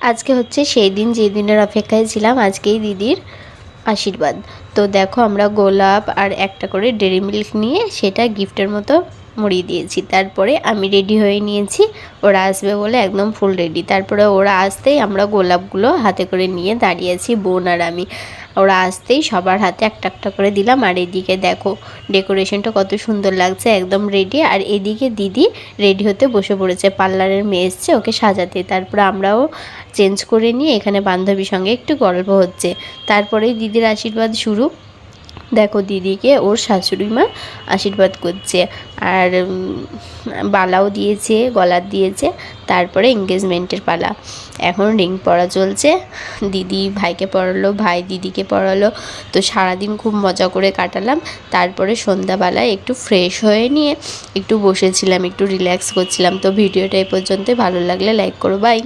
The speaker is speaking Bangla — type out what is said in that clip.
আজকে হচ্ছে সেই দিন যে দিনের অপেক্ষায় ছিলাম, আজকেই দিদির আশীর্বাদ। তো দেখো আমরা গোলাপ আর একটা করে ডেরি মিল্ক নিয়ে সেটা গিফটের মতো মুড়িয়ে দিয়েছি। তারপরে আমি রেডি হয়ে নিয়েছি, ওরা আসবে বলে একদম ফুল রেডি। তারপরে ওরা আসতেই আমরা গোলাপগুলো হাতে করে নিয়ে দাঁড়িয়েছি, বোন আর আমি। ওরা আসতেই সবার হাতে একটা একটা করে দিলাম। আর এদিকে দেখো ডেকোরেশনটা কত সুন্দর লাগছে, একদম রেডি। আর এদিকে দিদি রেডি হতে বসে পড়েছে, পার্লারের মেয়ে এসছে ওকে সাজাতে। তারপরে আমরাও চেঞ্জ করে নিয়ে এখানে বান্ধবীর সঙ্গে একটু গল্প হচ্ছে। তারপরেই দিদির আশীর্বাদ শুরু। দেখো দিদিকে ওর শাশুড়ি মা আশীর্বাদ করছে, আর বালাও দিয়েছে, গলার দিয়েছে। তারপরে এঙ্গেজমেন্টের পালা, এখন রিং পরা চলছে। দিদি ভাইকে পরালো, ভাই দিদিকে পরালো। তো সারাদিন খুব মজা করে কাটালাম। তারপরে সন্ধ্যাবেলায় একটু ফ্রেশ হয়ে নিয়ে একটু বসেছিলাম, একটু রিল্যাক্স করছিলাম। তো ভিডিওটা এই পর্যন্তই, ভালো লাগলে লাইক করো, বাই।